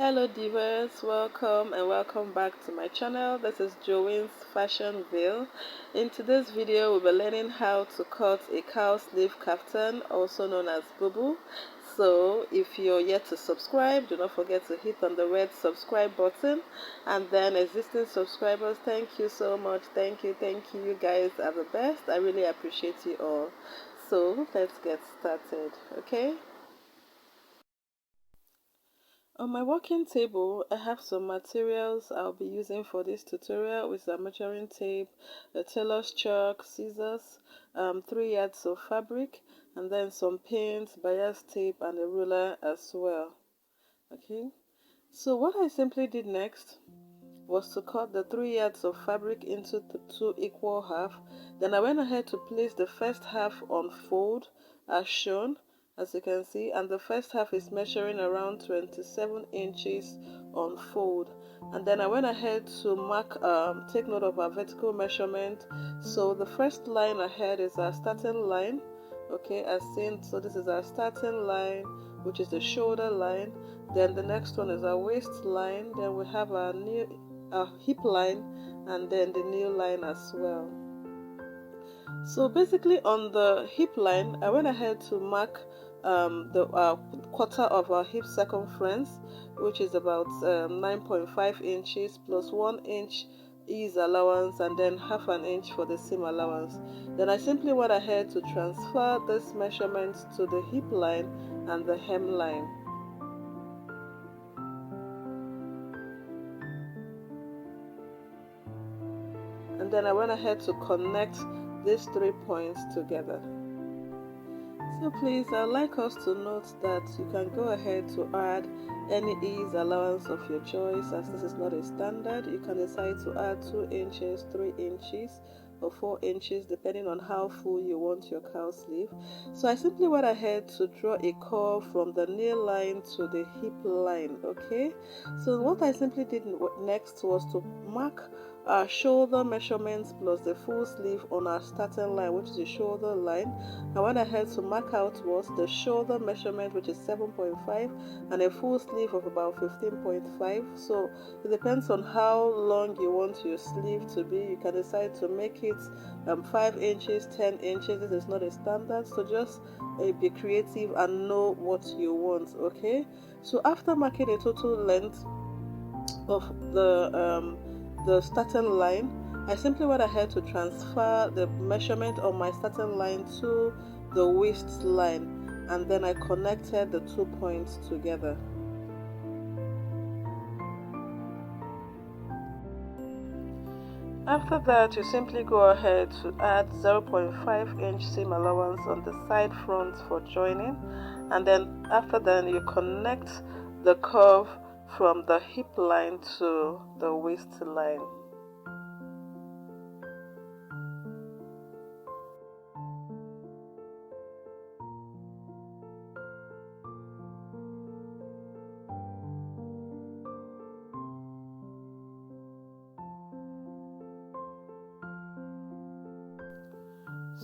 Hello divas, welcome and welcome back to my channel. This is Jowins Fashion Ville. In today's video we'll be learning how to cut a cowl sleeve kaftan, also known as BUBU. So if you're yet to subscribe, do not forget to hit on the red subscribe button. And then existing subscribers, thank you so much. Thank you. You guys are the best. I really appreciate you all. So let's get started, okay? On my working table, I have some materials I'll be using for this tutorial, with a measuring tape, a tailor's chalk, scissors, 3 yards of fabric, and then some pins, bias tape, and a ruler as well. Okay, so what I simply did next was to cut the 3 yards of fabric into the 2 equal halves. Then I went ahead to place the first half on fold as shown, as you can see, and the first half is measuring around 27 inches on fold. And then I went ahead to mark, take note of our vertical measurement. So the first line ahead is our starting line, okay, as seen. So this is our starting line, which is the shoulder line. Then the next one is our waist line. Then we have our hip line, and then the knee line as well. So basically on the hip line, I went ahead to mark the quarter of our hip circumference, which is about 9.5 inches plus 1 inch ease allowance, and then half an inch for the seam allowance. Then I simply went ahead to transfer this measurement to the hip line and the hem line. And then I went ahead to connect these 3 points together. So please, I'd like us to note that you can go ahead to add any ease allowance of your choice, as this is not a standard. You can decide to add 2 inches, 3 inches, or 4 inches, depending on how full you want your cowl sleeve. So I simply went ahead to draw a curve from the knee line to the hip line, okay? So what I simply did next was to mark our shoulder measurements plus the full sleeve on our starting line, which is the shoulder line. I went ahead to mark out was the shoulder measurement, which is 7.5, and a full sleeve of about 15.5. So it depends on how long you want your sleeve to be. You can decide to make it 5 inches, 10 inches. This is not a standard, so just be creative and know what you want, okay? So after marking a total length of the starting line, I simply went ahead to transfer the measurement of my starting line to the waist line, and then I connected the 2 points together. After that, you simply go ahead to add 0.5 inch seam allowance on the side front for joining, and then after that you connect the curve from the hip line to the waist line.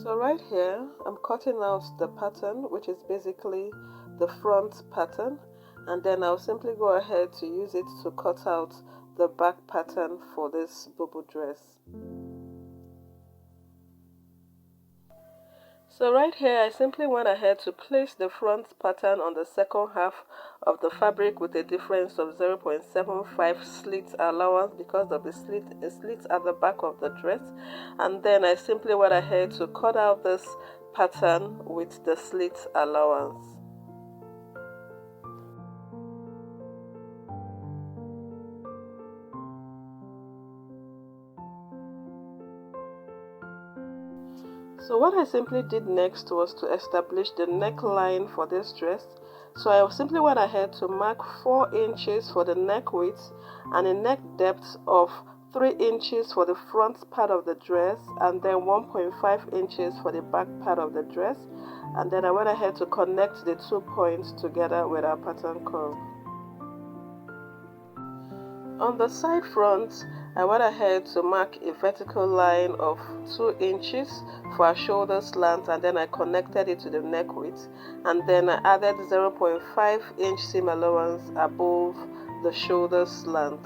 So right here, I'm cutting out the pattern, which is basically the front pattern, and then I'll simply go ahead to use it to cut out the back pattern for this BUBU dress. So right here, I simply went ahead to place the front pattern on the second half of the fabric with a difference of 0.75 slit allowance because of the slit at the back of the dress. And then I simply went ahead to cut out this pattern with the slit allowance. So what I simply did next was to establish the neckline for this dress. So I simply went ahead to mark 4 inches for the neck width and a neck depth of 3 inches for the front part of the dress, and then 1.5 inches for the back part of the dress. And then I went ahead to connect the 2 points together with our pattern curve. On the side front, I went ahead to mark a vertical line of 2 inches for our shoulder slant, and then I connected it to the neck width, and then I added 0.5 inch seam allowance above the shoulder slant.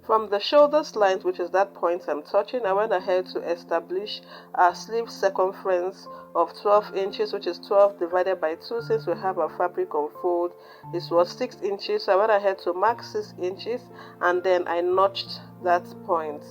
From the shoulder slant, which is that point I'm touching, I went ahead to establish our sleeve circumference of 12 inches, which is 12 divided by 2. Since we have our fabric on fold, it was 6 inches, so I went ahead to mark 6 inches and then I notched that point.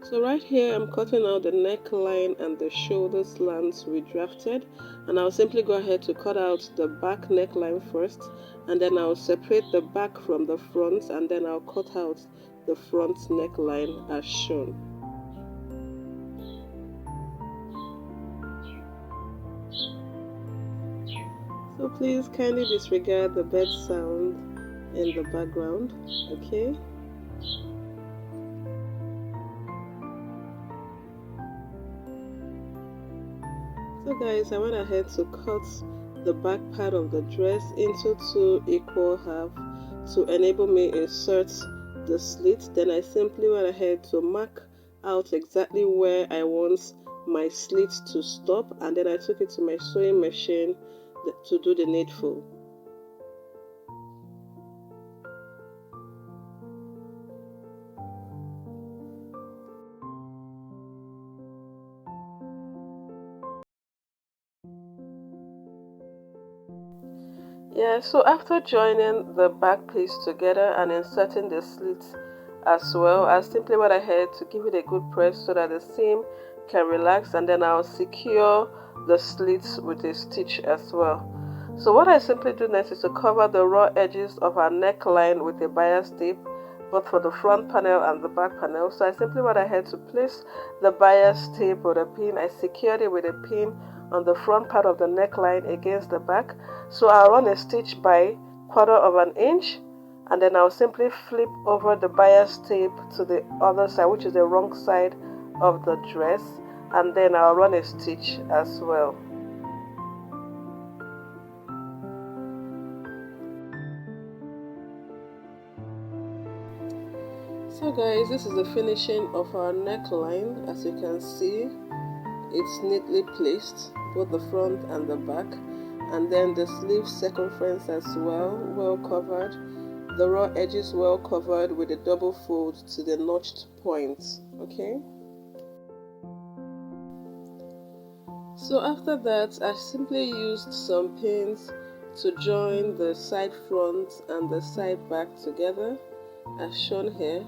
So right here I'm cutting out the neckline and the shoulder slants we drafted, and I'll simply go ahead to cut out the back neckline first, and then I'll separate the back from the front, and then I'll cut out the front neckline as shown. So please kindly disregard the bird sound in the background, okay? So guys, I went ahead to cut the back part of the dress into 2 equal halves to enable me insert the slit. Then I simply went ahead to mark out exactly where I want my slit to stop, and then I took it to my sewing machine to do the needful. Yeah, so after joining the back piece together and inserting the slits as well, I simply went ahead to give it a good press so that the seam can relax, and then I'll secure the slits with a stitch as well. So what I simply do next is to cover the raw edges of our neckline with a bias tape, both for the front panel and the back panel. So I simply went ahead to place the bias tape or the pin. I secured it with a pin on the front part of the neckline against the back. So I'll run a stitch by 1/4 inch, and then I'll simply flip over the bias tape to the other side, which is the wrong side of the dress, and then I'll run a stitch as well. So guys, this is the finishing of our neckline. As you can see, it's neatly placed, both the front and the back, and then the sleeve circumference as well covered, the raw edges well covered with a double fold to the notched points. Okay, so after that I simply used some pins to join the side front and the side back together as shown here.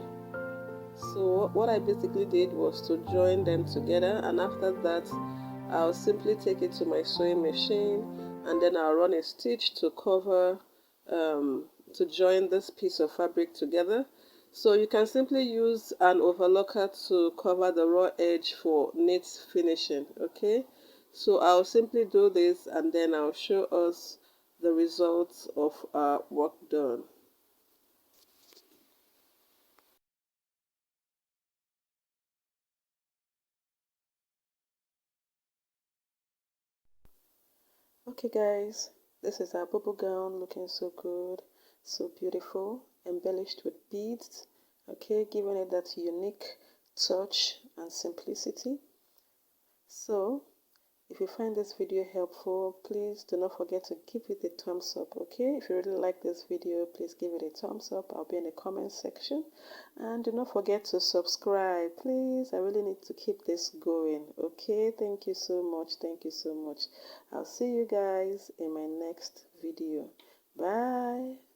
So what I basically did was to join them together, and after that I'll simply take it to my sewing machine, and then I'll run a stitch to cover to join this piece of fabric together. So you can simply use an overlocker to cover the raw edge for neat finishing. Okay, so I'll simply do this and then I'll show us the results of our work done. Okay guys, this is our bubble gown, looking so good, so beautiful, embellished with beads, okay, giving it that unique touch and simplicity. So if you find this video helpful, please do not forget to give it a thumbs up, okay? If you really like this video, please give it a thumbs up. I'll be in the comment section. And do not forget to subscribe, please. I really need to keep this going, okay? Thank you so much. Thank you so much. I'll see you guys in my next video. Bye.